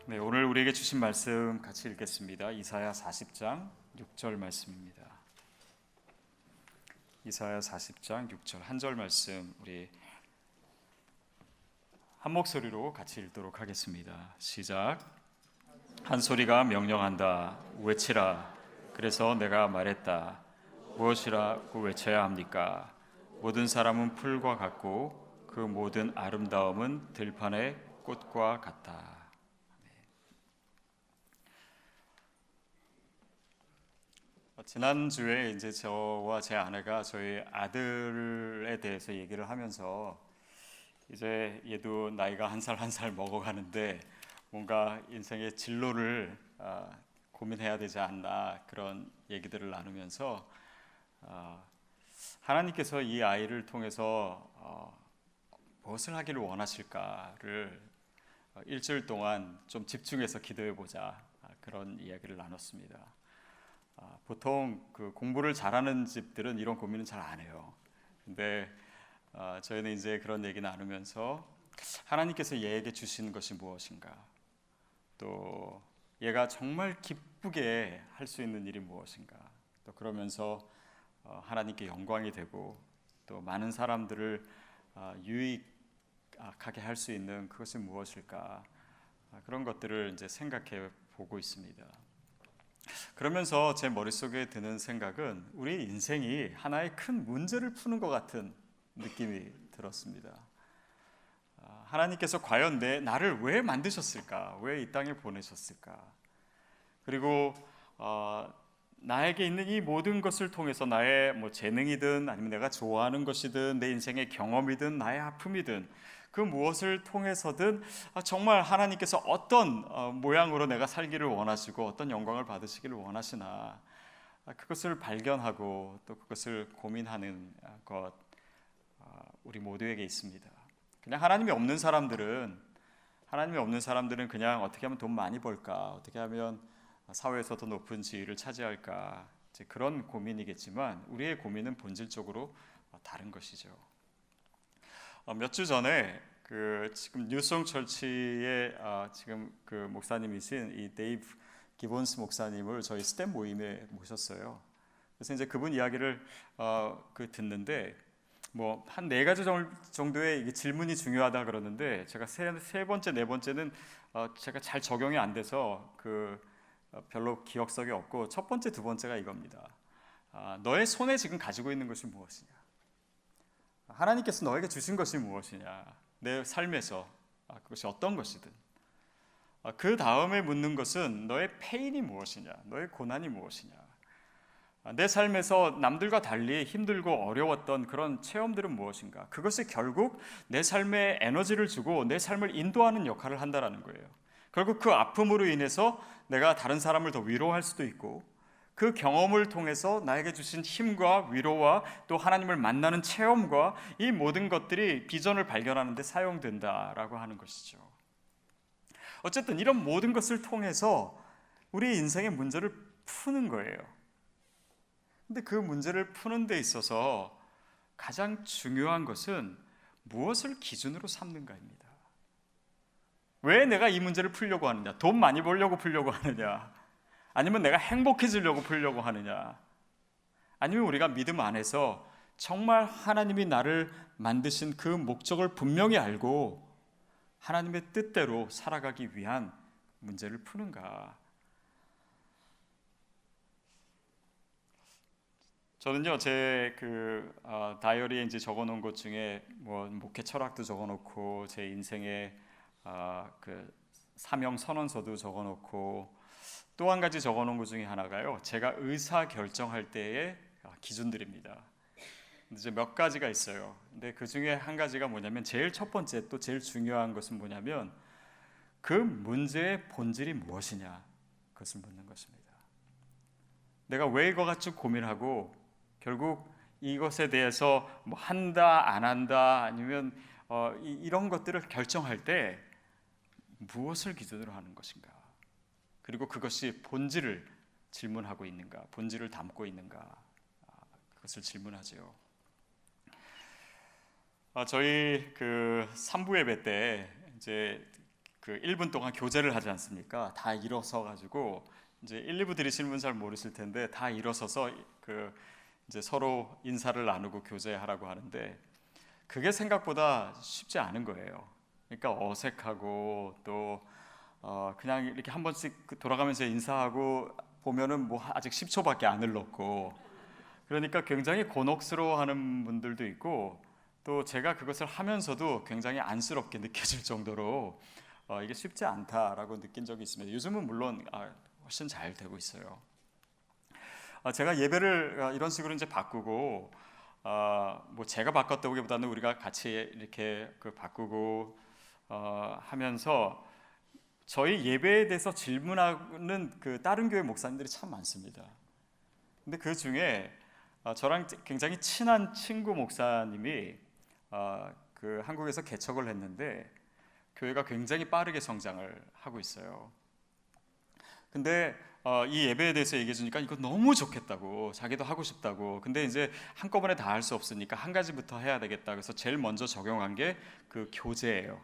네, 오늘 우리에게 주신 말씀 같이 읽겠습니다. 이사야 40장 6절 말씀입니다. 이사야 40장 6절 한 절 말씀 우리 한 목소리로 같이 읽도록 하겠습니다. 시작. 한 소리가 명령한다. 외치라. 그래서 내가 말했다. 무엇이라고 외쳐야 합니까? 모든 사람은 풀과 같고 그 모든 아름다움은 들판의 꽃과 같다. 지난주에 이제 저와 제 아내가 저희 아들에 대해서 얘기를 하면서 이제 얘도 나이가 한 살 한 살 먹어가는데 뭔가 인생의 진로를 고민해야 되지 않나 그런 얘기들을 나누면서 하나님께서 이 아이를 통해서 무엇을 하기를 원하실까를 일주일 동안 좀 집중해서 기도해 보자 그런 이야기를 나눴습니다. 보통 그 공부를 잘하는 집들은 이런 고민은 잘 안 해요. 근데 저희는 이제 그런 얘기 나누면서 하나님께서 얘에게 주신 것이 무엇인가, 또 얘가 정말 기쁘게 할 수 있는 일이 무엇인가, 또 그러면서 하나님께 영광이 되고 또 많은 사람들을 유익하게 할 수 있는 그것이 무엇일까, 그런 것들을 이제 생각해 보고 있습니다. 그러면서 제 머릿속에 드는 생각은 우리 인생이 하나의 큰 문제를 푸는 것 같은 느낌이 들었습니다. 하나님께서 과연 나를 왜 만드셨을까? 왜 이 땅에 보내셨을까? 그리고 나에게 있는 이 모든 것을 통해서 나의 재능이든 아니면 내가 좋아하는 것이든 내 인생의 경험이든 나의 아픔이든 그 무엇을 통해서든 정말 하나님께서 어떤 모양으로 내가 살기를 원하시고 어떤 영광을 받으시기를 원하시나, 그것을 발견하고 또 그것을 고민하는 것 우리 모두에게 있습니다. 그냥 하나님이 없는 사람들은 그냥 어떻게 하면 돈 많이 벌까, 어떻게 하면 사회에서 더 높은 지위를 차지할까, 이제 그런 고민이겠지만 우리의 고민은 본질적으로 다른 것이죠. 몇 주 전에 지금 뉴송 철치의 지금 그 목사님이신 이 데이브 기본스 목사님을 저희 스텝 모임에 모셨어요. 그래서 이제 그분 이야기를 듣는데 한 네 가지 정도의 질문이 중요하다 그러는데 제가 세 번째 네 번째는 제가 잘 적용이 안 돼서 별로 기억성이 없고, 첫 번째 두 번째가 이겁니다. 너의 손에 지금 가지고 있는 것이 무엇이냐? 하나님께서 너에게 주신 것이 무엇이냐? 내 삶에서 그것이 어떤 것이든. 그 다음에 묻는 것은 너의 페인이 무엇이냐? 너의 고난이 무엇이냐? 내 삶에서 남들과 달리 힘들고 어려웠던 그런 체험들은 무엇인가? 그것이 결국 내 삶에 에너지를 주고 내 삶을 인도하는 역할을 한다는 거예요. 결국 그 아픔으로 인해서 내가 다른 사람을 더 위로할 수도 있고, 그 경험을 통해서 나에게 주신 힘과 위로와 또 하나님을 만나는 체험과 이 모든 것들이 비전을 발견하는 데 사용된다라고 하는 것이죠. 어쨌든 이런 모든 것을 통해서 우리 인생의 문제를 푸는 거예요. 근데 그 문제를 푸는 데 있어서 가장 중요한 것은 무엇을 기준으로 삼는가입니다. 왜 내가 이 문제를 풀려고 하느냐? 돈 많이 벌려고 풀려고 하느냐? 아니면 내가 행복해지려고 풀려고 하느냐? 아니면 우리가 믿음 안에서 정말 하나님이 나를 만드신 그 목적을 분명히 알고 하나님의 뜻대로 살아가기 위한 문제를 푸는가? 저는요, 제 다이어리에 이제 적어놓은 것 중에 목회 철학도 적어놓고 제 인생의 사명 선언서도 적어놓고, 또 한 가지 적어놓은 것 중에 하나가요, 제가 의사 결정할 때의 기준들입니다. 이제 몇 가지가 있어요. 근데 그 중에 한 가지가 뭐냐면, 제일 첫 번째 또 제일 중요한 것은 뭐냐면 그 문제의 본질이 무엇이냐, 그것을 묻는 것입니다. 내가 왜 이거 가지고 고민하고 결국 이것에 대해서 한다 안 한다 아니면 이런 것들을 결정할 때 무엇을 기준으로 하는 것인가, 그리고 그것이 본질을 질문하고 있는가, 본질을 담고 있는가, 그것을 질문하죠. 저희 3부 예배 때 이제 그 1분 동안 교제를 하지 않습니까? 다 일어서 가지고 이제 1, 2부 들으시는 분 잘 모르실 텐데 다 일어서서 그 이제 서로 인사를 나누고 교제하라고 하는데 그게 생각보다 쉽지 않은 거예요. 그러니까 어색하고 또 그냥 이렇게 한 번씩 돌아가면서 인사하고 보면은 뭐 아직 10초밖에 안 흘렀고 그러니까 굉장히 곤혹스러워하는 분들도 있고 또 제가 그것을 하면서도 굉장히 안쓰럽게 느껴질 정도로 이게 쉽지 않다라고 느낀 적이 있습니다. 요즘은 물론 훨씬 잘 되고 있어요. 제가 예배를 이런 식으로 이제 바꾸고 뭐 제가 바꿨다기보다는 우리가 같이 이렇게 바꾸고 하면서 저희 예배에 대해서 질문하는 그 다른 교회 목사님들이 참 많습니다. 근데 그 중에 저랑 굉장히 친한 친구 목사님이 그 한국에서 개척을 했는데 교회가 굉장히 빠르게 성장을 하고 있어요. 근데 이 예배에 대해서 얘기해 주니까 이거 너무 좋겠다고 자기도 하고 싶다고. 근데 이제 한꺼번에 다 할 수 없으니까 한 가지부터 해야 되겠다. 그래서 제일 먼저 적용한 게 그 교제예요.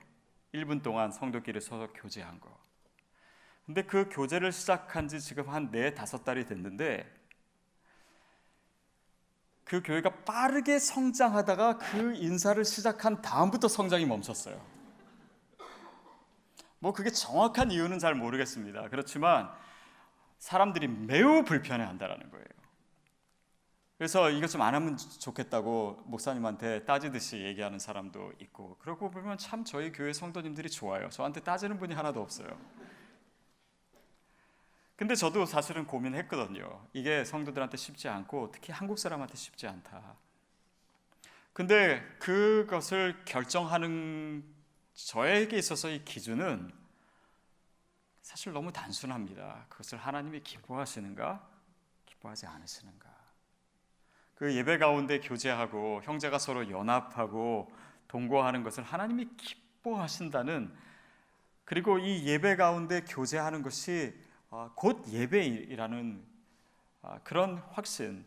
1분 동안 성도끼리 서서 교제한 거. 근데 그 교제를 시작한 지 지금 한 4-5달이 됐는데 그 교회가 빠르게 성장하다가 그 인사를 시작한 다음부터 성장이 멈췄어요. 뭐 그게 정확한 이유는 잘 모르겠습니다. 그렇지만 사람들이 매우 불편해한다라는 거예요. 그래서 이것 좀 안 하면 좋겠다고 목사님한테 따지듯이 얘기하는 사람도 있고 그러고 보면 참 저희 교회 성도님들이 좋아요. 저한테 따지는 분이 하나도 없어요. 근데 저도 사실은 고민했거든요. 이게 성도들한테 쉽지 않고 특히 한국 사람한테 쉽지 않다. 근데 그것을 결정하는 저에게 있어서 이 기준은 사실 너무 단순합니다. 그것을 하나님이 기뻐하시는가, 기뻐하지 않으시는가. 그 예배 가운데 교제하고 형제가 서로 연합하고 동거하는 것을 하나님이 기뻐하신다는, 그리고 이 예배 가운데 교제하는 것이 곧 예배이라는 그런 확신이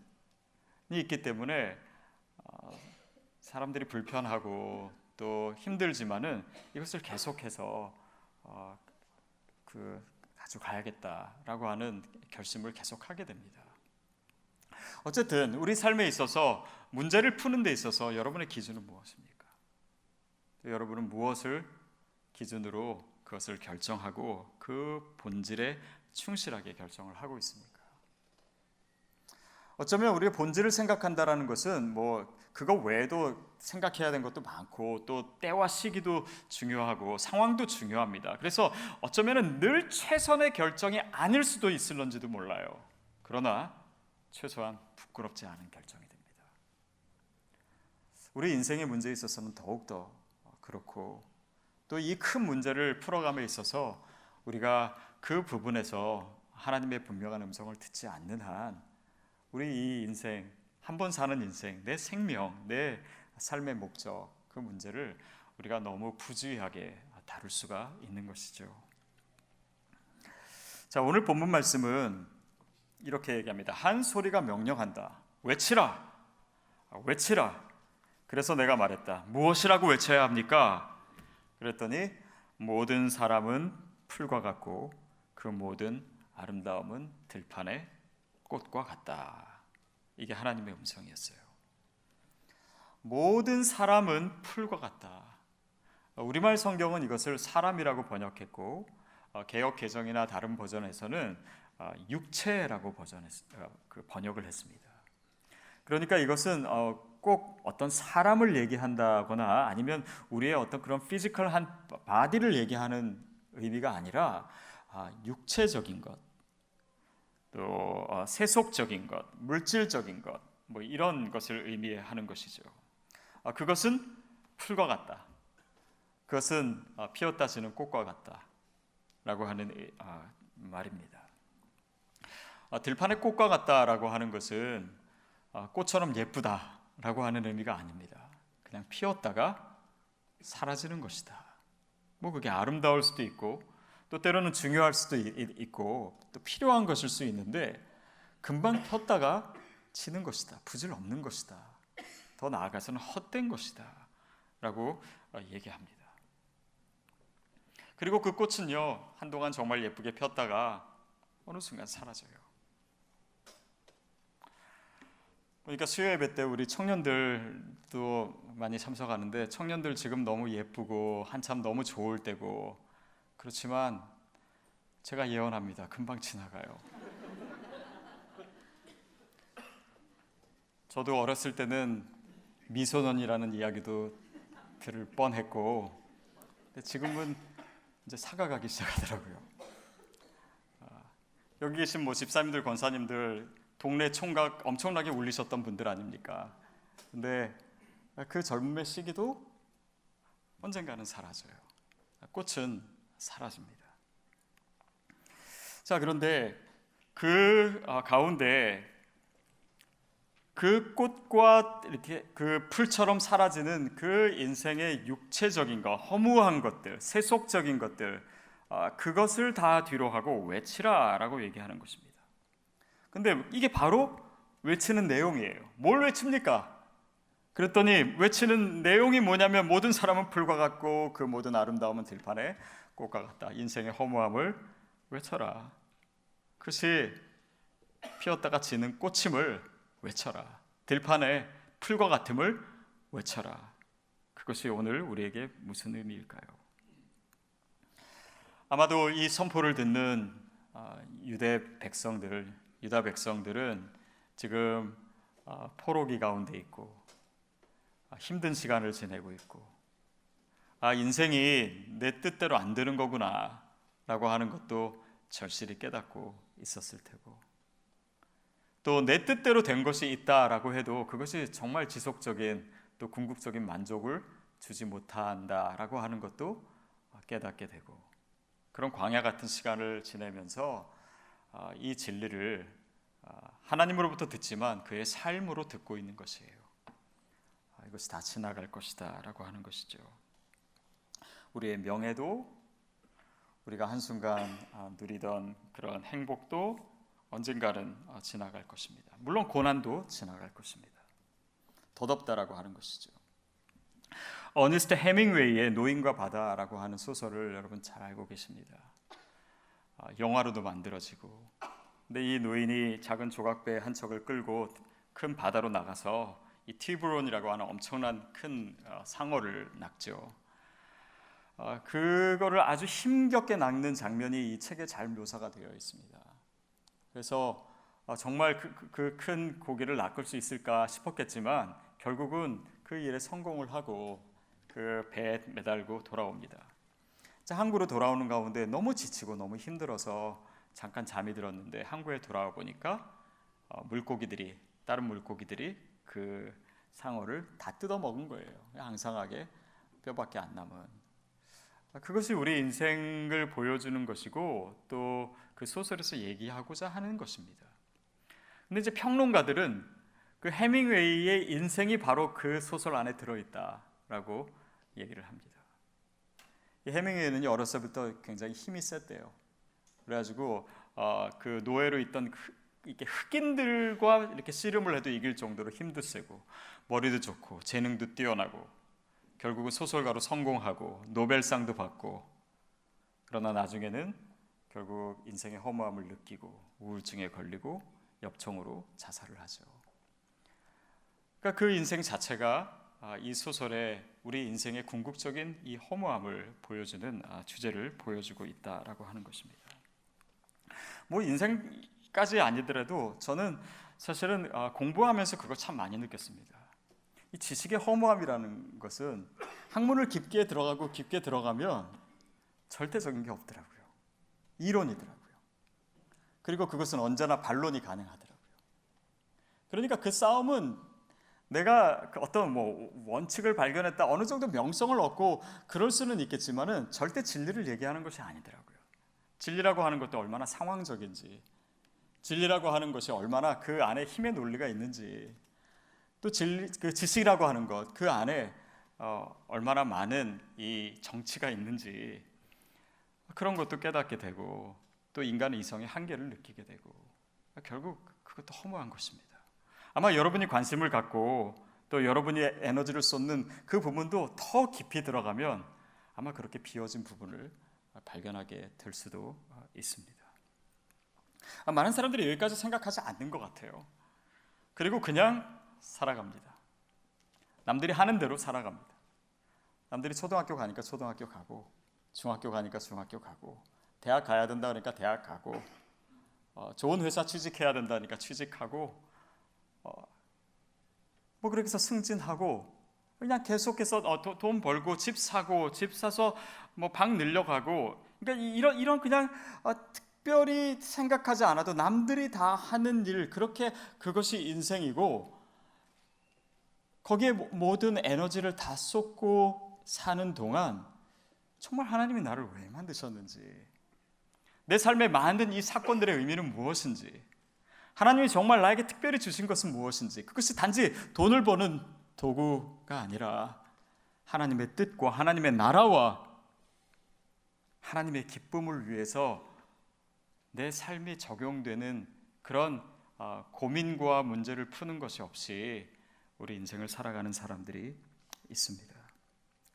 있기 때문에 사람들이 불편하고 또 힘들지만은 이것을 계속해서 가져가야겠다라고 하는 결심을 계속하게 됩니다. 어쨌든 우리 삶에 있어서 문제를 푸는 데 있어서 여러분의 기준은 무엇입니까? 여러분은 무엇을 기준으로 그것을 결정하고 그 본질에 충실하게 결정을 하고 있습니까? 어쩌면 우리가 본질을 생각한다라는 것은 뭐 그거 외에도 생각해야 되는 것도 많고 또 때와 시기도 중요하고 상황도 중요합니다. 그래서 어쩌면 늘 최선의 결정이 아닐 수도 있을런지도 몰라요. 그러나 최소한 부끄럽지 않은 결정이 됩니다. 우리 인생의 문제에 있어서는 더욱더 그렇고 또 이 큰 문제를 풀어감에 있어서 우리가 그 부분에서 하나님의 분명한 음성을 듣지 않는 한 우리 이 인생, 한 번 사는 인생, 내 생명, 내 삶의 목적, 그 문제를 우리가 너무 부주의하게 다룰 수가 있는 것이죠. 자, 오늘 본문 말씀은 이렇게 얘기합니다. 한 소리가 명령한다. 외치라. 외치라. 그래서 내가 말했다. 무엇이라고 외쳐야 합니까? 그랬더니 모든 사람은 풀과 같고 그 모든 아름다움은 들판의 꽃과 같다. 이게 하나님의 음성이었어요. 모든 사람은 풀과 같다. 우리말 성경은 이것을 사람이라고 번역했고 개역 개정이나 다른 버전에서는 육체라고 번역을 했습니다. 그러니까 이것은 꼭 어떤 사람을 얘기한다거나 아니면 우리의 어떤 그런 피지컬한 바디를 얘기하는 의미가 아니라 육체적인 것, 또 세속적인 것, 물질적인 것, 뭐 이런 것을 의미하는 것이죠. 그것은 풀과 같다. 그것은 피었다 지는 꽃과 같다라고 하는 말입니다. 들판의 꽃과 같다라고 하는 것은 꽃처럼 예쁘다라고 하는 의미가 아닙니다. 그냥 피었다가 사라지는 것이다. 뭐 그게 아름다울 수도 있고 또 때로는 중요할 수도 있고 또 필요한 것일 수 있는데 금방 폈다가 지는 것이다. 부질 없는 것이다. 더 나아가서는 헛된 것이다 라고 얘기합니다. 그리고 그 꽃은요, 한동안 정말 예쁘게 폈다가 어느 순간 사라져요. 그러니까 수요 예배 때 우리 청년들도 많이 참석하는데, 청년들 지금 너무 예쁘고 한참 너무 좋을 때고, 그렇지만 제가 예언합니다. 금방 지나가요. 저도 어렸을 때는 미소년이라는 이야기도 들을 뻔했고, 근데 지금은 이제 사가가기 시작하더라고요. 여기 계신 뭐 집사님들, 권사님들 동네 총각 엄청나게 울리셨던 분들 아닙니까? 근데 그 젊음의 시기도 언젠가는 사라져요. 꽃은 사라집니다. 자, 그런데 그 가운데 그 꽃과 이렇게 그 풀처럼 사라지는 그 인생의 육체적인 것, 허무한 것들, 세속적인 것들, 그것을 다 뒤로 하고 외치라라고 얘기하는 것입니다. 근데 이게 바로 외치는 내용이에요. 뭘 외칩니까? 그랬더니 외치는 내용이 뭐냐면, 모든 사람은 풀과 같고 그 모든 아름다움은 들판의 꽃과 같다. 인생의 허무함을 외쳐라. 그것이 피었다가 지는 꽃임을 외쳐라. 들판의 풀과 같음을 외쳐라. 그것이 오늘 우리에게 무슨 의미일까요? 아마도 이 선포를 듣는 유다 백성들은 지금 포로기 가운데 있고 힘든 시간을 지내고 있고, 인생이 내 뜻대로 안 되는 거구나 라고 하는 것도 절실히 깨닫고 있었을 테고, 또 내 뜻대로 된 것이 있다라고 해도 그것이 정말 지속적인 또 궁극적인 만족을 주지 못한다라고 하는 것도 깨닫게 되고, 그런 광야 같은 시간을 지내면서 이 진리를 하나님으로부터 듣지만 그의 삶으로 듣고 있는 것이에요. 이것이 다 지나갈 것이다 라고 하는 것이죠. 우리의 명예도, 우리가 한순간 누리던 그런 행복도 언젠가는 지나갈 것입니다. 물론 고난도 지나갈 것입니다. 덧없다라고 하는 것이죠. 어니스트 해밍웨이의 노인과 바다라고 하는 소설을 여러분 잘 알고 계십니다. 영화로도 만들어지고, 근데 이 노인이 작은 조각배 한 척을 끌고 큰 바다로 나가서 이 티브론이라고 하는 엄청난 큰 상어를 낚죠. 그거를 아주 힘겹게 낚는 장면이 이 책에 잘 묘사가 되어 있습니다. 그래서 정말 그 큰 고기를 낚을 수 있을까 싶었겠지만 결국은 그 일에 성공을 하고 그 배에 매달고 돌아옵니다. 자, 항구로 돌아오는 가운데 너무 지치고 너무 힘들어서 잠깐 잠이 들었는데, 항구에 돌아와 보니까 다른 물고기들이 그 상어를 다 뜯어 먹은 거예요. 앙상하게 뼈밖에 안 남은. 그것이 우리 인생을 보여주는 것이고, 또 그 소설에서 얘기하고자 하는 것입니다. 근데 이제 평론가들은 그 해밍웨이의 인생이 바로 그 소설 안에 들어있다라고 얘기를 합니다. 이 해밍웨이는 어렸을 때부터 굉장히 힘이 셌대요. 그래가지고 그 노예로 있던 이렇게 흑인들과 이렇게 씨름을 해도 이길 정도로 힘도 세고 머리도 좋고 재능도 뛰어나고, 결국은 소설가로 성공하고 노벨상도 받고, 그러나 나중에는 결국 인생의 허무함을 느끼고 우울증에 걸리고 엽총으로 자살을 하죠. 그러니까 그 인생 자체가 이 소설에 우리 인생의 궁극적인 이 허무함을 보여주는 주제를 보여주고 있다라고 하는 것입니다. 뭐 인생까지 아니더라도 저는 사실은 공부하면서 그거 참 많이 느꼈습니다. 이 지식의 허무함이라는 것은 학문을 깊게 들어가고 깊게 들어가면 절대적인 게 없더라고요. 이론이더라고요. 그리고 그것은 언제나 반론이 가능하더라고요. 그러니까 그 싸움은 내가 어떤 원칙을 발견했다, 어느 정도 명성을 얻고 그럴 수는 있겠지만은 절대 진리를 얘기하는 것이 아니더라고요. 진리라고 하는 것도 얼마나 상황적인지, 진리라고 하는 것이 얼마나 그 안에 힘의 논리가 있는지, 또 그 지식이라고 하는 것, 그 안에 얼마나 많은 이 정치가 있는지, 그런 것도 깨닫게 되고, 또 인간의 이성의 한계를 느끼게 되고, 결국 그것도 허무한 것입니다. 아마 여러분이 관심을 갖고 또 여러분이 에너지를 쏟는 그 부분도 더 깊이 들어가면 아마 그렇게 비워진 부분을 발견하게 될 수도 있습니다. 많은 사람들이 여기까지 생각하지 않는 것 같아요. 그리고 그냥 살아갑니다. 남들이 하는 대로 살아갑니다. 남들이 초등학교 가니까 초등학교 가고, 중학교 가니까 중학교 가고, 대학 가야 된다 그러니까 대학 가고, 좋은 회사 취직해야 된다니까 취직하고, 뭐 그렇게 해서 승진하고, 그냥 계속해서 돈 벌고 집 사고, 집 사서 뭐 방 늘려가고, 그러니까 이런 그냥 특별히 생각하지 않아도 남들이 다 하는 일, 그렇게 그것이 인생이고, 거기에 모든 에너지를 다 쏟고 사는 동안 정말 하나님이 나를 왜 만드셨는지, 내 삶에 많은 이 사건들의 의미는 무엇인지, 하나님이 정말 나에게 특별히 주신 것은 무엇인지, 그것이 단지 돈을 버는 도구가 아니라 하나님의 뜻과 하나님의 나라와 하나님의 기쁨을 위해서 내 삶이 적용되는 그런 고민과 문제를 푸는 것이 없이 우리 인생을 살아가는 사람들이 있습니다.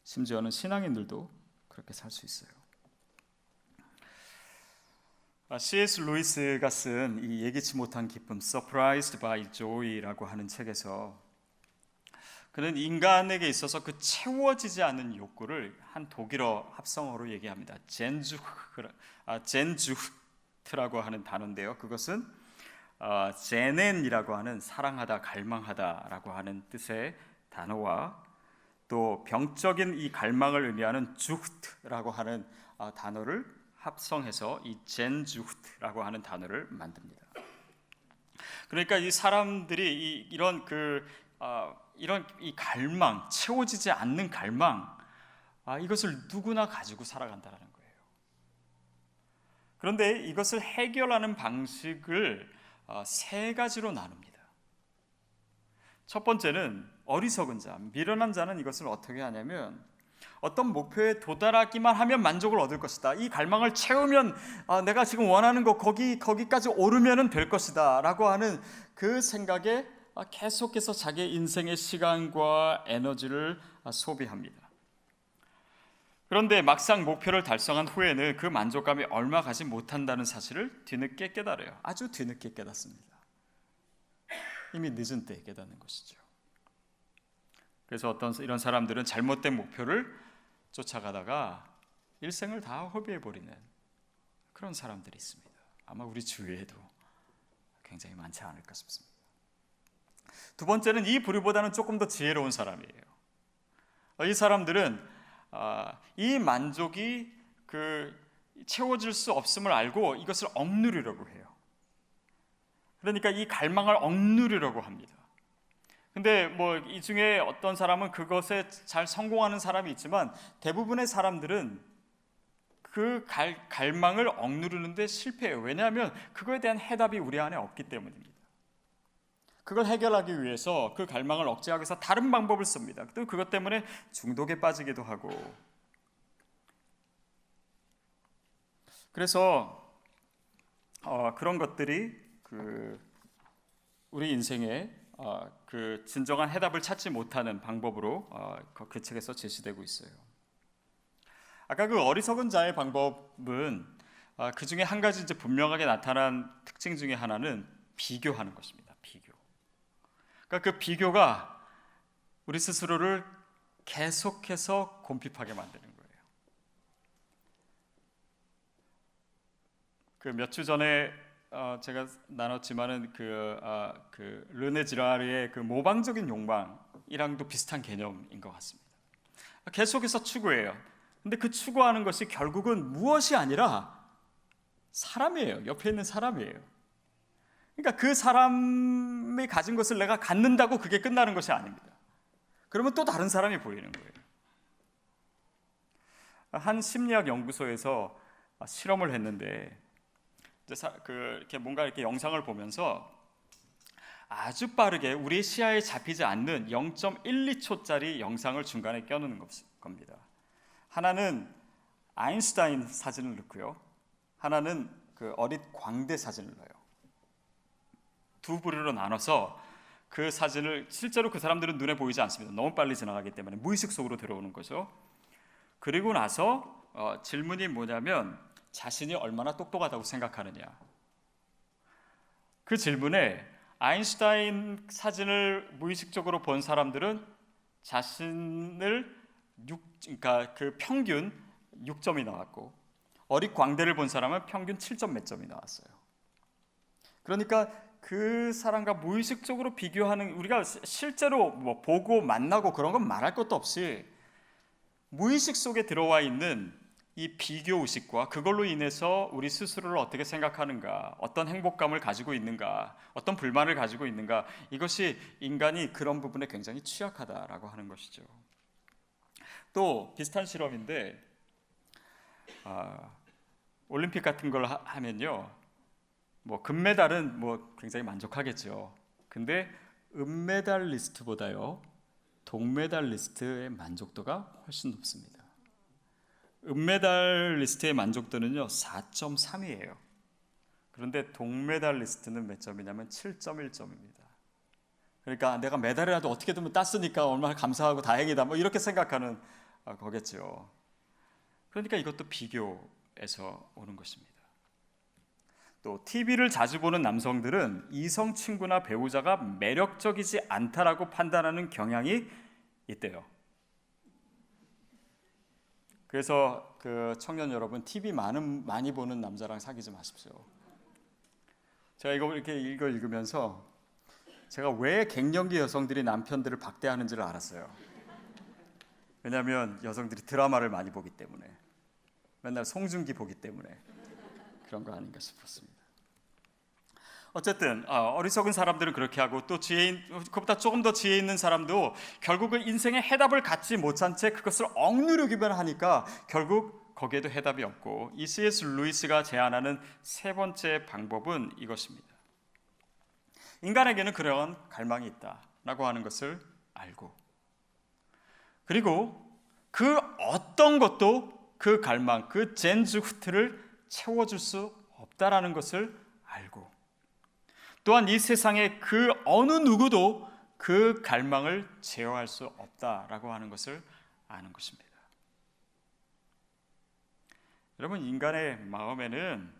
심지어는 신앙인들도 그렇게 살 수 있어요. C.S. 루이스가 쓴 이 예기치 못한 기쁨, Surprised by Joy라고 하는 책에서 그는 인간에게 있어서 그 채워지지 않는 욕구를 한 독일어 합성어로 얘기합니다. 젠주흐트라고 하는 단어인데요. 그것은 제넨이라고 하는 사랑하다, 갈망하다라고 하는 뜻의 단어와 또 병적인 이 갈망을 의미하는 주흐트라고 하는 단어를 합성해서 이 젠주흐트라고 하는 단어를 만듭니다. 그러니까 이 사람들이 이런 이 갈망, 채워지지 않는 갈망, 이것을 누구나 가지고 살아간다는 거예요. 그런데 이것을 해결하는 방식을 세 가지로 나눕니다. 첫 번째는 어리석은 자, 미련한 자는 이것을 어떻게 하냐면 어떤 목표에 도달하기만 하면 만족을 얻을 것이다. 이 갈망을 채우면 내가 지금 원하는 거 거기까지 오르면 될 것이다 라고 하는 그 생각에 계속해서 자기의 인생의 시간과 에너지를 소비합니다. 그런데 막상 목표를 달성한 후에는 그 만족감이 얼마 가지 못한다는 사실을 뒤늦게 깨달아요. 아주 뒤늦게 깨닫습니다. 이미 늦은 때에 깨닫는 것이죠. 그래서 이런 사람들은 잘못된 목표를 쫓아가다가 일생을 다 허비해버리는 그런 사람들이 있습니다. 아마 우리 주위에도 굉장히 많지 않을까 싶습니다. 두 번째는 이 부류보다는 조금 더 지혜로운 사람이에요. 이 사람들은 이 만족이 채워질 수 없음을 알고 이것을 억누르려고 해요. 그러니까 이 갈망을 억누르려고 합니다. 근데 뭐 이 중에 어떤 사람은 그것에 잘 성공하는 사람이 있지만 대부분의 사람들은 그 갈망을 억누르는데 실패해요. 왜냐하면 그거에 대한 해답이 우리 안에 없기 때문입니다. 그걸 해결하기 위해서 그 갈망을 억제하기 위해서 다른 방법을 씁니다. 또 그것 때문에 중독에 빠지기도 하고. 그래서 그런 것들이 우리 인생에 그 진정한 해답을 찾지 못하는 방법으로 그 책에서 제시되고 있어요. 아까 그 어리석은 자의 방법은 그 중에 한 가지 이제 분명하게 나타난 특징 중에 하나는 비교하는 것입니다. 비교. 그러니까 그 비교가 우리 스스로를 계속해서 곰핍하게 만드는 거예요. 그 몇 주 전에 제가 나눴지만은 그 르네 지라르의 그 모방적인 욕망이랑도 비슷한 개념인 것 같습니다. 계속해서 추구해요. 근데 그 추구하는 것이 결국은 무엇이 아니라 사람이에요. 옆에 있는 사람이에요. 그러니까 그 사람이 가진 것을 내가 갖는다고 그게 끝나는 것이 아닙니다. 그러면 또 다른 사람이 보이는 거예요. 한 심리학 연구소에서 실험을 했는데 이렇게 뭔가 이렇게 영상을 보면서 아주 빠르게 우리의 시야에 잡히지 않는 0.12초짜리 영상을 중간에 껴넣는 겁니다. 하나는 아인슈타인 사진을 넣고요. 하나는 그 어릿 광대 사진을 넣어요. 두 부류로 나눠서 그 사진을 실제로 그 사람들은 눈에 보이지 않습니다. 너무 빨리 지나가기 때문에 무의식 속으로 들어오는 거죠. 그리고 나서 질문이 뭐냐면 자신이 얼마나 똑똑하다고 생각하느냐. 그 질문에 아인슈타인 사진을 무의식적으로 본 사람들은 자신을 그러니까 그 평균 6점이 나왔고 어릿 광대를 본 사람은 평균 7점 몇 점이 나왔어요. 그러니까 그 사람과 무의식적으로 비교하는, 우리가 실제로 뭐 보고 만나고 그런 건 말할 것도 없이 무의식 속에 들어와 있는 이 비교 의식과 그걸로 인해서 우리 스스로를 어떻게 생각하는가, 어떤 행복감을 가지고 있는가, 어떤 불만을 가지고 있는가, 이것이 인간이 그런 부분에 굉장히 취약하다라고 하는 것이죠. 또 비슷한 실험인데 올림픽 같은 걸 하면요, 뭐 금메달은 뭐 굉장히 만족하겠죠. 근데 은메달 리스트보다요 동메달 리스트의 만족도가 훨씬 높습니다. 은메달 리스트의 만족도는요 4.3이에요. 그런데 동메달 리스트는 몇 점이냐면 7.1점입니다. 그러니까 내가 메달이라도 어떻게든 땄으니까 얼마나 감사하고 다행이다, 뭐 이렇게 생각하는 거겠죠. 그러니까 이것도 비교에서 오는 것입니다. 또 TV를 자주 보는 남성들은 이성 친구나 배우자가 매력적이지 않다라고 판단하는 경향이 있대요. 그래서 그 청년 여러분, TV 많이 보는 남자랑 사귀지 마십시오. 제가 이거 읽으면서 제가 왜 갱년기 여성들이 남편들을 박대하는지를 알았어요. 왜냐하면 여성들이 드라마를 많이 보기 때문에, 맨날 송중기 보기 때문에 그런 거 아닌가 싶었습니다. 어쨌든 어리석은 사람들은 그렇게 하고, 또 그보다 조금 더 지혜 있는 사람도 결국은 인생의 해답을 갖지 못한 채 그것을 억누르기만 하니까 결국 거기에도 해답이 없고, 이 C.S. 루이스가 제안하는 세 번째 방법은 이것입니다. 인간에게는 그런 갈망이 있다라고 하는 것을 알고, 그리고 그 어떤 것도 그 갈망, 그 젠즈후트를 채워줄 수 없다라는 것을 알고, 또한 이 세상의 그 어느 누구도 그 갈망을 제어할 수 없다라고 하는 것을 아는 것입니다. 여러분, 인간의 마음에는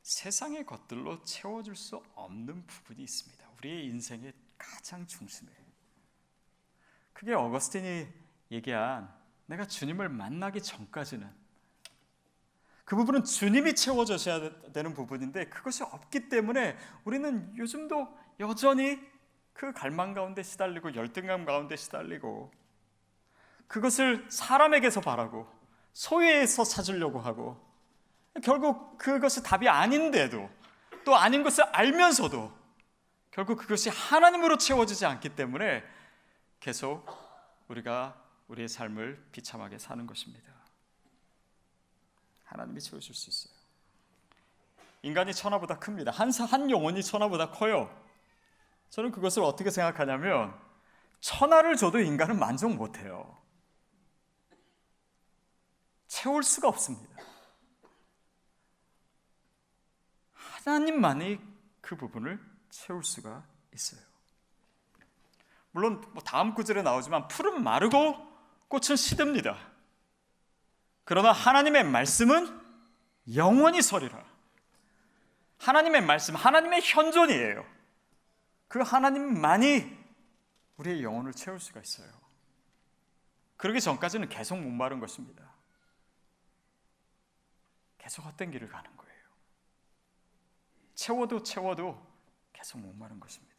세상의 것들로 채워줄 수 없는 부분이 있습니다. 우리의 인생의 가장 중심에. 그게 어거스틴이 얘기한 내가 주님을 만나기 전까지는, 그 부분은 주님이 채워주셔야 되는 부분인데 그것이 없기 때문에 우리는 요즘도 여전히 그 갈망 가운데 시달리고 열등감 가운데 시달리고, 그것을 사람에게서 바라고 소외에서 찾으려고 하고, 결국 그것이 답이 아닌데도, 또 아닌 것을 알면서도 결국 그것이 하나님으로 채워지지 않기 때문에 계속 우리가 우리의 삶을 비참하게 사는 것입니다. 하나님이 채우실 수 있어요. 인간이 천하보다 큽니다. 한 영혼이 천하보다 커요. 저는 그것을 어떻게 생각하냐면, 천하를 줘도 인간은 만족 못해요. 채울 수가 없습니다. 하나님만이 그 부분을 채울 수가 있어요. 물론 다음 구절에 나오지만 풀은 마르고 꽃은 시듭니다. 그러나 하나님의 말씀은 영원히 서리라. 하나님의 말씀, 하나님의 현존이에요. 그 하나님만이 우리의 영혼을 채울 수가 있어요. 그러기 전까지는 계속 목마른 것입니다. 계속 헛된 길을 가는 거예요. 채워도 계속 목마른 것입니다.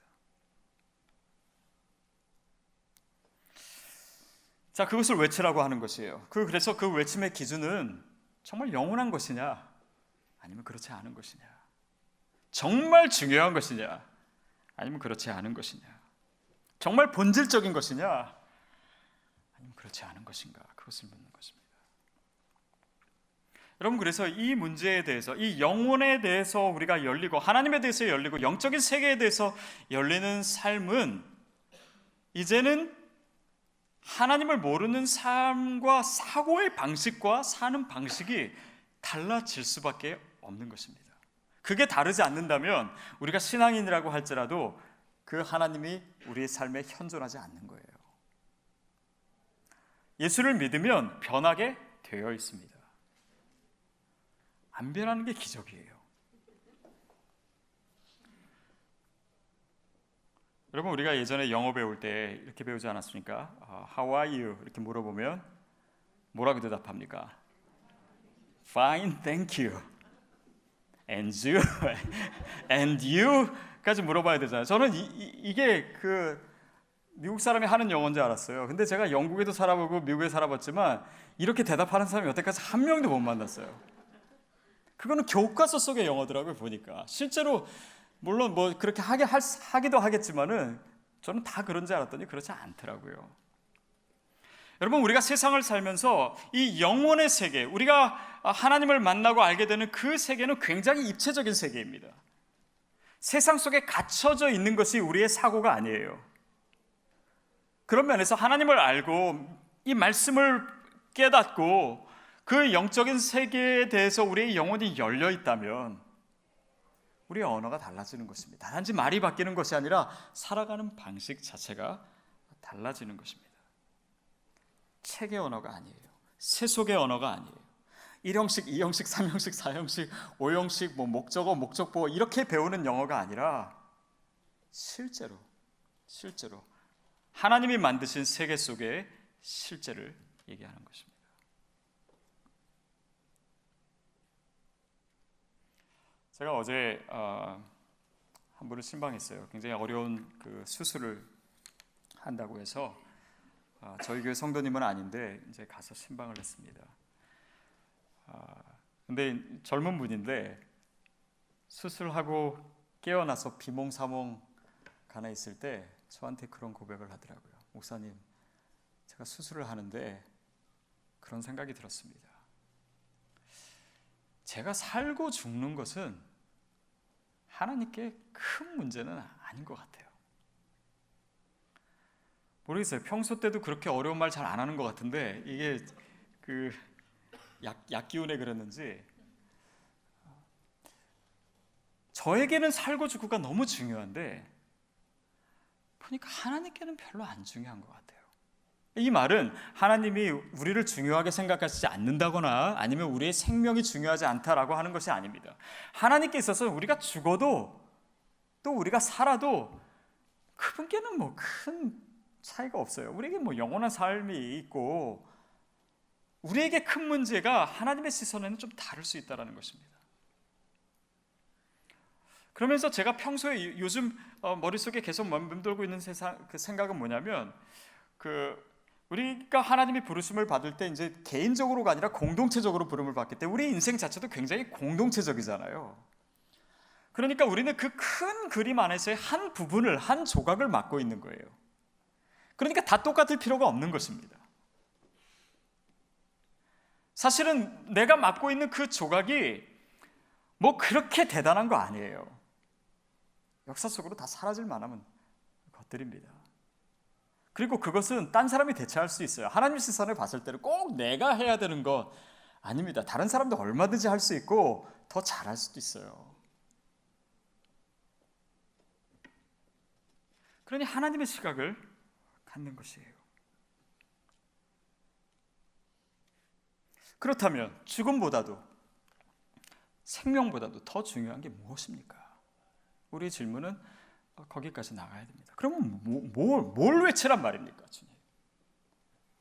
자, 그것을 외치라고 하는 것이에요. 그래서 그 외침의 기준은 정말 영원한 것이냐, 아니면 그렇지 않은 것이냐, 정말 중요한 것이냐, 아니면 그렇지 않은 것이냐, 정말 본질적인 것이냐, 아니면 그렇지 않은 것인가, 그것을 묻는 것입니다. 여러분, 그래서 이 문제에 대해서, 이 영혼에 대해서 우리가 열리고, 하나님에 대해서 열리고, 영적인 세계에 대해서 열리는 삶은 이제는 하나님을 모르는 삶과 사고의 방식과 사는 방식이 달라질 수밖에 없는 것입니다. 그게 다르지 않는다면 우리가 신앙인이라고 할지라도 그 하나님이 우리의 삶에 현존하지 않는 거예요. 예수를 믿으면 변하게 되어 있습니다. 안 변하는 게 기적이에요. 여러분, 우리가 예전에 영어 배울 때 이렇게 배우지 않았습니까? How are you? 이렇게 물어보면 뭐라고 대답합니까? Fine, thank you. And you? And you?까지 물어봐야 되잖아요. 저는 이게 미국 사람이 하는 영어인 줄 알았어요. 근데 제가 영국에도 살아보고 미국에 살아봤지만 이렇게 대답하는 사람이 여태까지 한 명도 못 만났어요. 그거는 교과서 속의 영어더라고요, 보니까. 실제로 물론 뭐 그렇게 하기도 하겠지만은 저는 다 그런 줄 알았더니 그렇지 않더라고요. 여러분, 우리가 세상을 살면서 이 영혼의 세계, 우리가 하나님을 만나고 알게 되는 그 세계는 굉장히 입체적인 세계입니다. 세상 속에 갇혀져 있는 것이 우리의 사고가 아니에요. 그런 면에서 하나님을 알고 이 말씀을 깨닫고 그 영적인 세계에 대해서 우리의 영혼이 열려 있다면 우리의 언어가 달라지는 것입니다. 단지 말이 바뀌는 것이 아니라 살아가는 방식 자체가 달라지는 것입니다. 책의 언어가 아니에요. 세속의 언어가 아니에요. 1형식, 2형식, 3형식, 4형식, 5형식, 목적어, 목적보 이렇게 배우는 영어가 아니라 실제로 하나님이 만드신 세계 속의 실제를 얘기하는 것입니다. 제가 어제 한 분을 신방했어요. 굉장히 어려운 수술을 한다고 해서 저희 교회 성도님은 아닌데 이제 가서 신방을 했습니다. 근데 젊은 분인데 수술하고 깨어나서 비몽사몽 가나 있을 때 저한테 그런 고백을 하더라고요. 목사님, 제가 수술을 하는데 그런 생각이 들었습니다. 제가 살고 죽는 것은 하나님께 큰 문제는 아닌 것 같아요. 모르겠어요. 평소 때도 그렇게 어려운 말 잘 안 하는 것 같은데 이게 약 기운에 그랬는지 저에게는 살고 죽고가 너무 중요한데 보니까 하나님께는 별로 안 중요한 것 같아요. 이 말은 하나님이 우리를 중요하게 생각하시지 않는다거나 아니면 우리의 생명이 중요하지 않다라고 하는 것이 아닙니다. 하나님께 있어서 우리가 죽어도 또 우리가 살아도 그분께는 뭐 큰 차이가 없어요. 우리에게 뭐 영원한 삶이 있고 우리에게 큰 문제가 하나님의 시선에는 좀 다를 수 있다는 것입니다. 그러면서 제가 평소에 요즘 머릿속에 계속 맴돌고 있는 생각은 뭐냐면 우리가 하나님이 부르심을 받을 때 이제 개인적으로가 아니라 공동체적으로 부름을 받기 때문에 우리 인생 자체도 굉장히 공동체적이잖아요. 그러니까 우리는 그 큰 그림 안에서의 한 부분을, 한 조각을 맡고 있는 거예요. 그러니까 다 똑같을 필요가 없는 것입니다. 사실은 내가 맡고 있는 그 조각이 뭐 그렇게 대단한 거 아니에요. 역사 속으로 다 사라질 만한 것들입니다. 그리고 그것은 딴 사람이 대체할 수 있어요. 하나님 시선을 봤을 때는 꼭 내가 해야 되는 것 아닙니다. 다른 사람도 얼마든지 할 수 있고 더 잘할 수도 있어요. 그러니 하나님의 시각을 갖는 것이에요. 그렇다면 죽음보다도 생명보다도 더 중요한 게 무엇입니까? 우리의 질문은 거기까지 나가야 됩니다. 그러면 뭘 외치란 말입니까, 주님?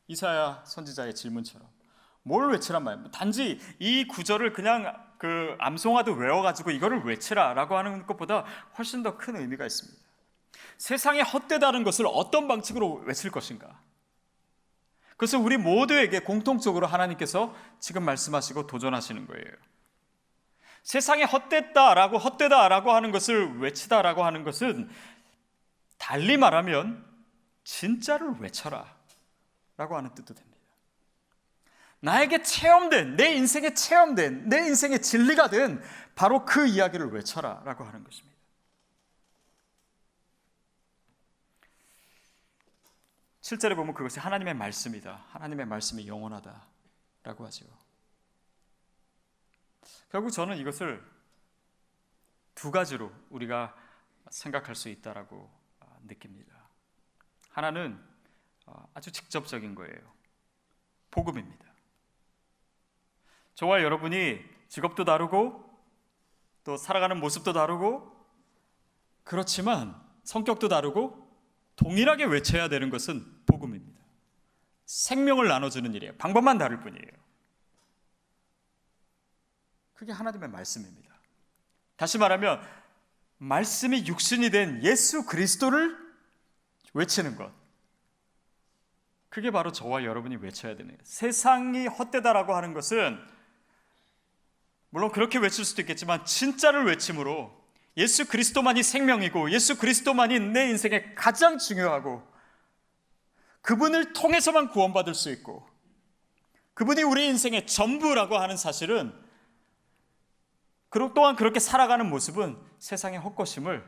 이사야 선지자의 질문처럼 뭘 외치란 말입니까? 단지 이 구절을 그냥 암송하듯 외워가지고 이거를 외치라라고 하는 것보다 훨씬 더 큰 의미가 있습니다. 세상에 헛되다는 것을 어떤 방식으로 외칠 것인가? 그것을 우리 모두에게 공통적으로 하나님께서 지금 말씀하시고 도전하시는 거예요. 세상에 헛되다라고 하는 것을 외치다라고 하는 것은 달리 말하면 진짜를 외쳐라 라고 하는 뜻도 됩니다. 나에게 체험된, 내 인생에 체험된, 내 인생의 진리가 된 바로 그 이야기를 외쳐라 라고 하는 것입니다. 7절에 보면 그것이 하나님의 말씀이다. 하나님의 말씀이 영원하다라고 하죠. 결국 저는 이것을 두 가지로 우리가 생각할 수 있다라고 느낍니다. 하나는 아주 직접적인 거예요. 복음입니다. 저와 여러분이 직업도 다르고 또 살아가는 모습도 다르고 그렇지만 성격도 다르고 동일하게 외쳐야 되는 것은 복음입니다. 생명을 나눠주는 일이에요. 방법만 다를 뿐이에요. 그게 하나님의 말씀입니다. 다시 말하면 말씀이 육신이 된 예수 그리스도를 외치는 것, 그게 바로 저와 여러분이 외쳐야 되는 거예요. 세상이 헛되다라고 하는 것은 물론 그렇게 외칠 수도 있겠지만 진짜를 외침으로 예수 그리스도만이 생명이고 예수 그리스도만이 내 인생에 가장 중요하고 그분을 통해서만 구원받을 수 있고 그분이 우리 인생의 전부라고 하는 사실은, 그리고 또한 그렇게 살아가는 모습은 세상의 헛것임을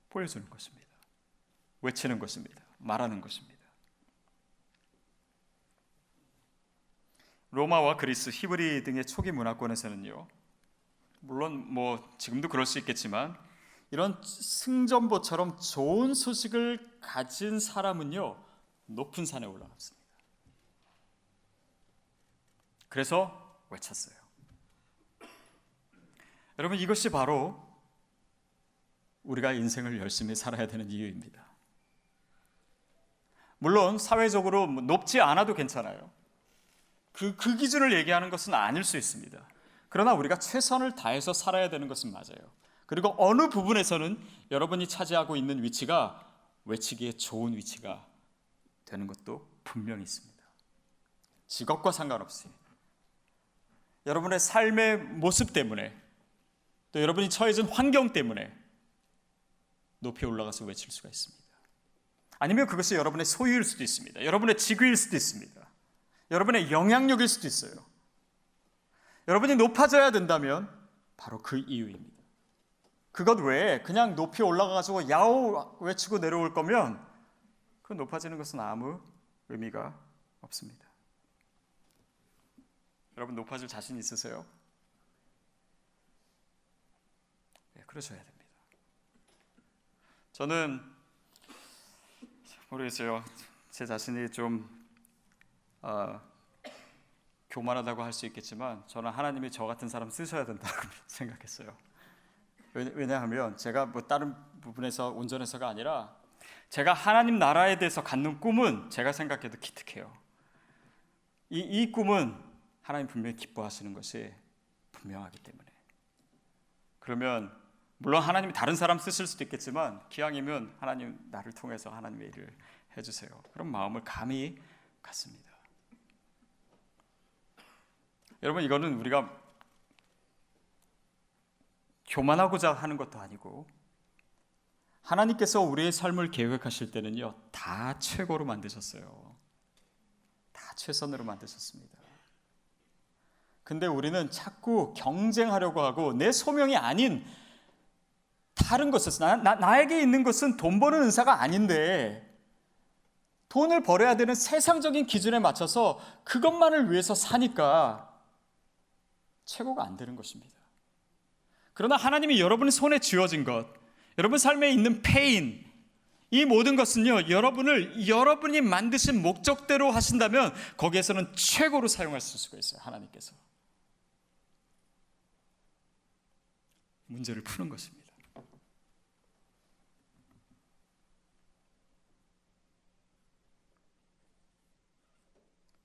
보여주는 것입니다. 외치는 것입니다. 말하는 것입니다. 로마와 그리스, 히브리 등의 초기 문화권에서는요, 물론 지금도 그럴 수 있겠지만 이런 승전보처럼 좋은 소식을 가진 사람은요 높은 산에 올라갔습니다. 그래서 외쳤어요. 여러분, 이것이 바로 우리가 인생을 열심히 살아야 되는 이유입니다. 물론 사회적으로 높지 않아도 괜찮아요. 그 기준을 얘기하는 것은 아닐 수 있습니다. 그러나 우리가 최선을 다해서 살아야 되는 것은 맞아요. 그리고 어느 부분에서는 여러분이 차지하고 있는 위치가 외치기에 좋은 위치가 되는 것도 분명히 있습니다. 직업과 상관없이 여러분의 삶의 모습 때문에 또 여러분이 처해진 환경 때문에 높이 올라가서 외칠 수가 있습니다. 아니면 그것이 여러분의 소유일 수도 있습니다. 여러분의 직위일 수도 있습니다. 여러분의 영향력일 수도 있어요. 여러분이 높아져야 된다면 바로 그 이유입니다. 그것 외에 그냥 높이 올라가가지고 야호 외치고 내려올 거면 그 높아지는 것은 아무 의미가 없습니다. 여러분, 높아질 자신 있으세요? 네, 그러셔야 됩니다. 저는 모르겠어요. 제 자신이 좀 교만하다고 할 수 있겠지만 저는 하나님이 저 같은 사람 쓰셔야 된다고 생각했어요. 왜냐하면 제가 다른 부분에서 온전해서가 아니라 제가 하나님 나라에 대해서 갖는 꿈은 제가 생각해도 기특해요. 이 꿈은 하나님 분명히 기뻐하시는 것이 분명하기 때문에. 그러면 물론 하나님이 다른 사람 쓰실 수도 있겠지만 기왕이면 하나님 나를 통해서 하나님의 일을 해주세요. 그런 마음을 감히 갖습니다. 여러분, 이거는 우리가 교만하고자 하는 것도 아니고 하나님께서 우리의 삶을 계획하실 때는요 다 최고로 만드셨어요. 다 최선으로 만드셨습니다. 근데 우리는 자꾸 경쟁하려고 하고 내 소명이 아닌 다른 것에서 나에게 있는 것은 돈 버는 은사가 아닌데 돈을 벌어야 되는 세상적인 기준에 맞춰서 그것만을 위해서 사니까 최고가 안 되는 것입니다. 그러나 하나님이 여러분의 손에 쥐어진 것, 여러분 삶에 있는 페인, 이 모든 것은요 여러분이 만드신 목적대로 하신다면 거기에서는 최고로 사용하실 수가 있어요. 하나님께서 문제를 푸는 것입니다.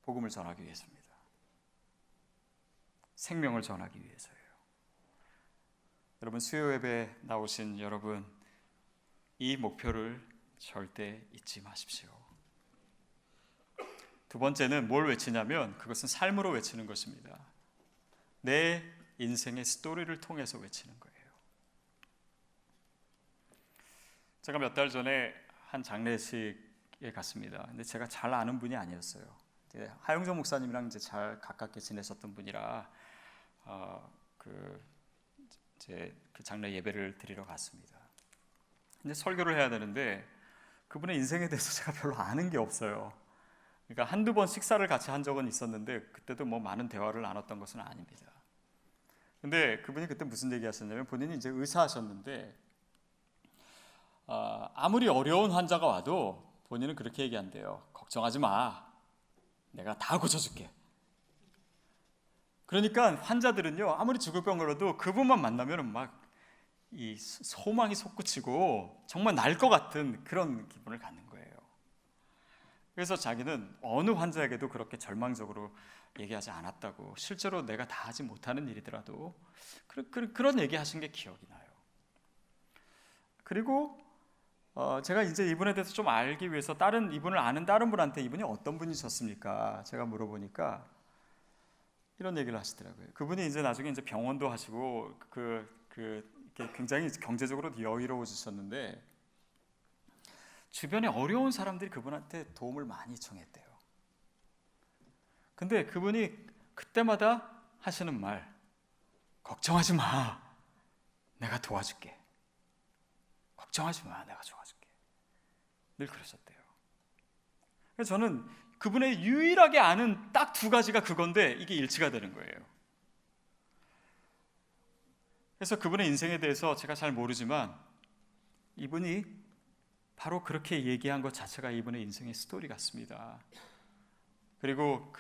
복음을 전하기 위해서입니다. 생명을 전하기 위해서예요. 여러분, 수요 예배 나오신 여러분, 이 목표를 절대 잊지 마십시오. 두 번째는 뭘 외치냐면 그것은 삶으로 외치는 것입니다. 내 인생의 스토리를 통해서 외치는 거예요. 제가 몇 달 전에 한 장례식에 갔습니다. 근데 제가 잘 아는 분이 아니었어요. 하영정 목사님이랑 이제 잘 가깝게 지내셨던 분이라 그 장례 예배를 드리러 갔습니다. 근데 설교를 해야 되는데 그분의 인생에 대해서 제가 별로 아는 게 없어요. 그러니까 한두 번 식사를 같이 한 적은 있었는데 그때도 많은 대화를 나눴던 것은 아닙니다. 근데 그분이 그때 무슨 얘기 하셨냐면 본인이 이제 의사하셨는데 아무리 어려운 환자가 와도 본인은 그렇게 얘기한대요. 걱정하지 마. 내가 다 고쳐줄게. 그러니까 환자들은요, 아무리 죽을 병 걸려도 그분만 만나면 막 이 소망이 솟구치고 정말 날 것 같은 그런 기분을 갖는 거예요. 그래서 자기는 어느 환자에게도 그렇게 절망적으로 얘기하지 않았다고, 실제로 내가 다 하지 못하는 일이더라도 그런 얘기하신 게 기억이 나요. 그리고 제가 이제 이분에 대해서 좀 알기 위해서 이분을 아는 다른 분한테 이분이 어떤 분이셨습니까? 제가 물어보니까 이런 얘기를 하시더라고요. 그분이 이제 나중에 이제 병원도 하시고 이렇게 굉장히 경제적으로 여유로워지셨는데 주변에 어려운 사람들이 그분한테 도움을 많이 청했대요. 근데 그분이 그때마다 하시는 말, 걱정하지 마, 내가 도와줄게. 걱정하지 마, 내가 도와줄게. 늘 그러셨대요. 그래서 저는 그분의 유일하게 아는 딱 두 가지가 그건데 이게 일치가 되는 거예요. 그래서 그분의 인생에 대해서 제가 잘 모르지만 이분이 바로 그렇게 얘기한 것 자체가 이분의 인생의 스토리 같습니다. 그리고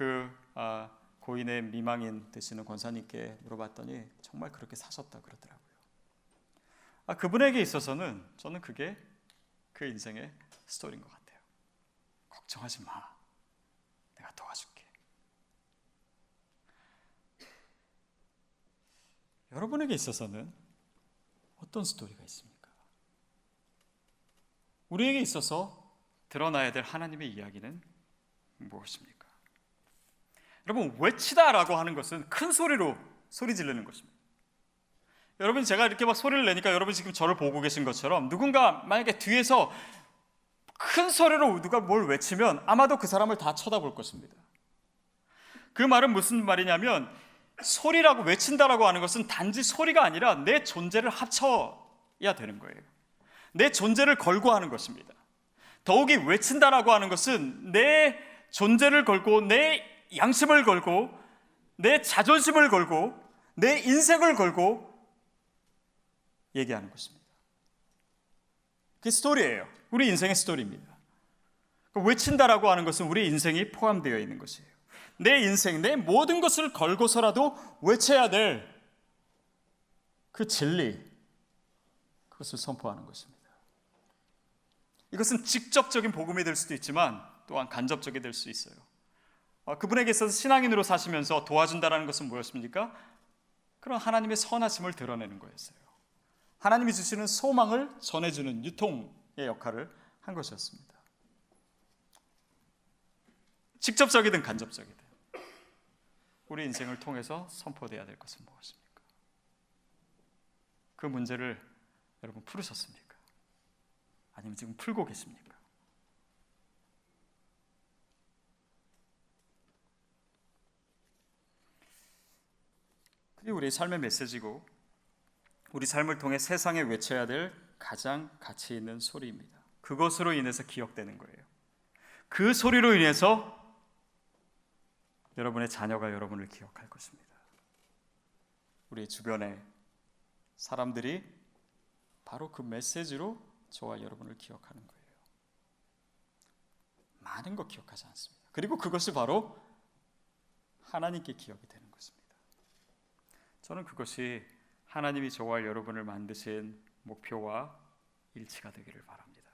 고인의 미망인 되시는 권사님께 물어봤더니 정말 그렇게 사셨다 그러더라고요. 그분에게 있어서는 저는 그게 그 인생의 스토리인 것 같아요. 걱정하지 마, 내가 도와줄게. 여러분에게 있어서는 어떤 스토리가 있습니까? 우리에게 있어서 드러나야 될 하나님의 이야기는 무엇입니까? 여러분, 외치다라고 하는 것은 큰 소리로 소리 지르는 것입니다. 여러분, 제가 이렇게 막 소리를 내니까 여러분 지금 저를 보고 계신 것처럼 누군가 만약에 뒤에서 큰 소리로 누가 뭘 외치면 아마도 그 사람을 다 쳐다볼 것입니다. 그 말은 무슨 말이냐면 소리라고 외친다라고 하는 것은 단지 소리가 아니라 내 존재를 합쳐야 되는 거예요. 내 존재를 걸고 하는 것입니다. 더욱이 외친다라고 하는 것은 내 존재를 걸고 내 양심을 걸고 내 자존심을 걸고 내 인생을 걸고 얘기하는 것입니다. 그게 스토리예요. 우리 인생의 스토리입니다. 외친다라고 하는 것은 우리 인생이 포함되어 있는 것이에요. 내 인생, 내 모든 것을 걸고서라도 외쳐야 될 그 진리, 그것을 선포하는 것입니다. 이것은 직접적인 복음이 될 수도 있지만 또한 간접적이 될 수 있어요. 그분에게 있어서 신앙인으로 사시면서 도와준다는 것은 무엇입니까? 그런 하나님의 선하심을 드러내는 거였어요. 하나님이 주시는 소망을 전해주는 유통의 역할을 한 것이었습니다. 직접적이든 간접적이든 우리 인생을 통해서 선포되어야 될 것은 무엇입니까? 그 문제를 여러분 풀으셨습니까? 아니면 지금 풀고 계십니까? 그게 우리의 삶의 메시지고 우리 삶을 통해 세상에 외쳐야 될 가장 가치 있는 소리입니다. 그것으로 인해서 기억되는 거예요. 그 소리로 인해서 여러분의 자녀가 여러분을 기억할 것입니다. 우리 주변의 사람들이 바로 그 메시지로 저와 여러분을 기억하는 거예요. 많은 거 기억하지 않습니다. 그리고 그것이 바로 하나님께 기억이 되는 것입니다. 저는 그것이 하나님이 저와 여러분을 만드신 목표와 일치가 되기를 바랍니다.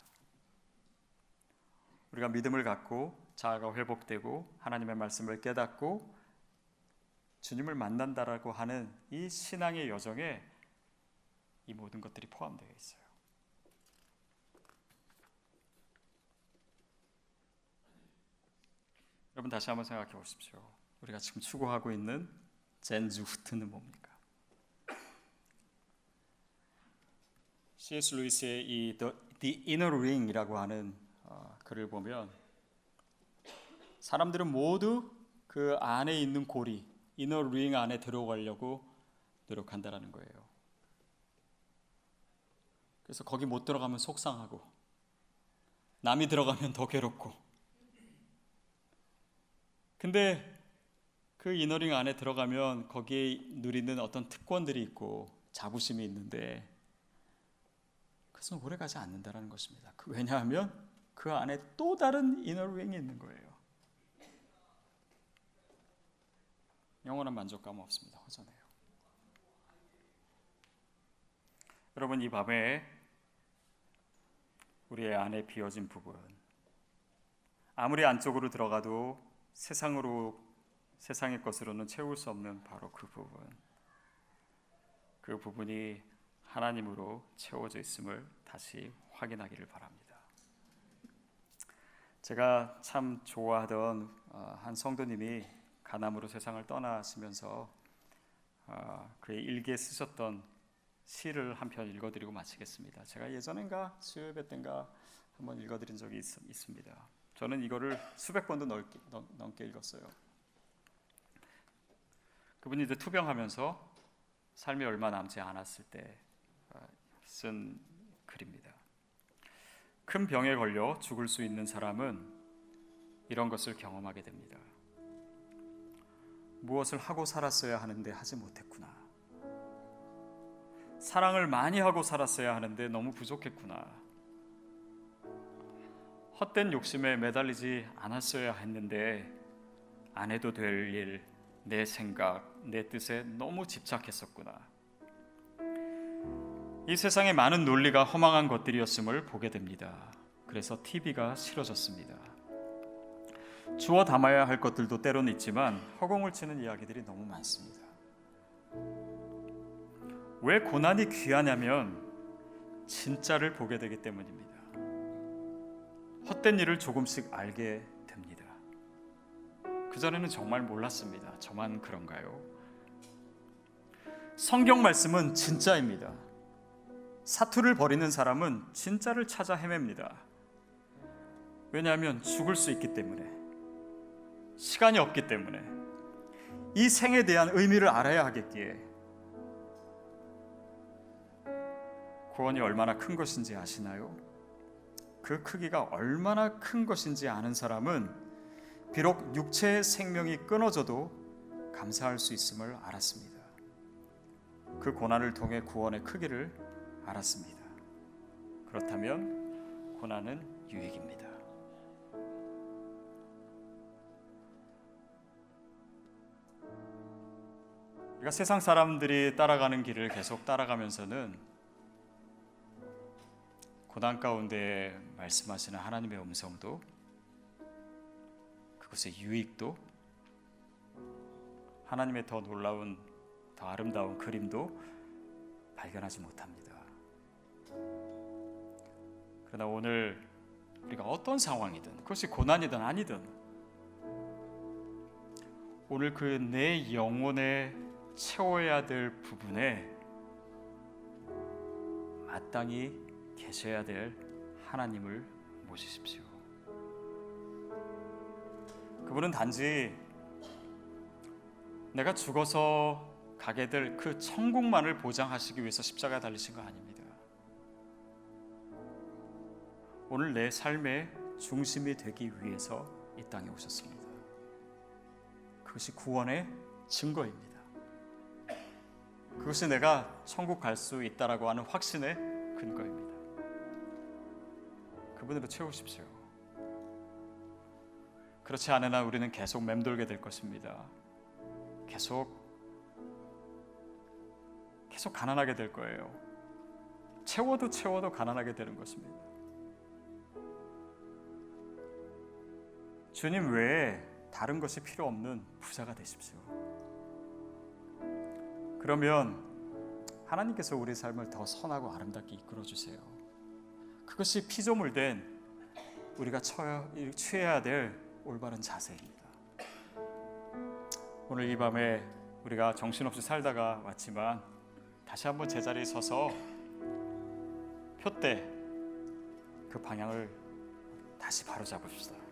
우리가 믿음을 갖고 자아가 회복되고 하나님의 말씀을 깨닫고 주님을 만난다라고 하는 이 신앙의 여정에 이 모든 것들이 포함되어 있어요. 여러분 다시 한번 생각해 보십시오. 우리가 지금 추구하고 있는 젠주후트는 뭡니까? C.S. 루이스의 이 The Inner Ring이라고 하는 글을 보면 사람들은 모두 그 안에 있는 고리, 이너 링 안에 들어가려고 노력한다라는 거예요. 그래서 거기 못 들어가면 속상하고 남이 들어가면 더 괴롭고 근데 그 이너링 안에 들어가면 거기에 누리는 어떤 특권들이 있고 자부심이 있는데 그것은 오래가지 않는다는 것입니다. 왜냐하면 그 안에 또 다른 이너링이 있는 거예요. 영원한 만족감은 없습니다. 허전해요. 여러분, 이 밤에 우리의 안에 비어진 부분, 아무리 안쪽으로 들어가도 세상의 것으로는 채울 수 없는 바로 그 부분이 하나님으로 채워져 있음을 다시 확인하기를 바랍니다. 제가 참 좋아하던 한 성도님이 가남으로 세상을 떠나시면서 그의 일기에 쓰셨던 시를 한 편 읽어드리고 마치겠습니다. 제가 예전인가 수요예배 때인가 한번 읽어드린 적이 있습니다. 저는 이거를 수백 번도 넘게 읽었어요. 그분이 이제 투병하면서 삶이 얼마 남지 않았을 때 쓴 글입니다. 큰 병에 걸려 죽을 수 있는 사람은 이런 것을 경험하게 됩니다. 무엇을 하고 살았어야 하는데 하지 못했구나. 사랑을 많이 하고 살았어야 하는데 너무 부족했구나. 헛된 욕심에 매달리지 않았어야 했는데 안 해도 될 일, 내 생각, 내 뜻에 너무 집착했었구나. 이 세상에 많은 논리가 허망한 것들이었음을 보게 됩니다. 그래서 TV가 싫어졌습니다. 주워 담아야 할 것들도 때로는 있지만 허공을 치는 이야기들이 너무 많습니다. 왜 고난이 귀하냐면 진짜를 보게 되기 때문입니다. 헛된 일을 조금씩 알게 됩니다. 그전에는 정말 몰랐습니다. 저만 그런가요? 성경 말씀은 진짜입니다. 사투를 벌이는 사람은 진짜를 찾아 헤맵니다. 왜냐하면 죽을 수 있기 때문에, 시간이 없기 때문에, 이 생에 대한 의미를 알아야 하겠기에. 구원이 얼마나 큰 것인지 아시나요? 그 크기가 얼마나 큰 것인지 아는 사람은 비록 육체의 생명이 끊어져도 감사할 수 있음을 알았습니다. 그 고난을 통해 구원의 크기를 알았습니다. 그렇다면 고난은 유익입니다. 우리가 세상 사람들이 따라가는 길을 계속 따라가면서는 고난 가운데 말씀하시는 하나님의 음성도, 그것의 유익도, 하나님의 더 놀라운, 더 아름다운 그림도 발견하지 못합니다. 그러나 오늘 우리가 어떤 상황이든, 그것이 고난이든 아니든, 오늘 그 내 영혼에 채워야 될 부분에 마땅히 계셔야 될 하나님을 모시십시오. 그분은 단지 내가 죽어서 가게 될 그 천국만을 보장하시기 위해서 십자가에 달리신 거 아닙니다. 오늘 내 삶의 중심이 되기 위해서 이 땅에 오셨습니다. 그것이 구원의 증거입니다. 그것이 내가 천국 갈 수 있다라고 하는 확신의 근거입니다. 그분으로 채우십시오. 그렇지 않으나 우리는 계속 맴돌게 될 것입니다. 계속 가난하게 될 거예요. 채워도 가난하게 되는 것입니다. 주님 외에 다른 것이 필요 없는 부자가 되십시오. 그러면 하나님께서 우리 삶을 더 선하고 아름답게 이끌어 주세요. 그것이 피조물된 우리가 취해야 될 올바른 자세입니다. 오늘 이 밤에 우리가 정신없이 살다가 왔지만 다시 한번 제자리에 서서 표대 그 방향을 다시 바로잡읍시다.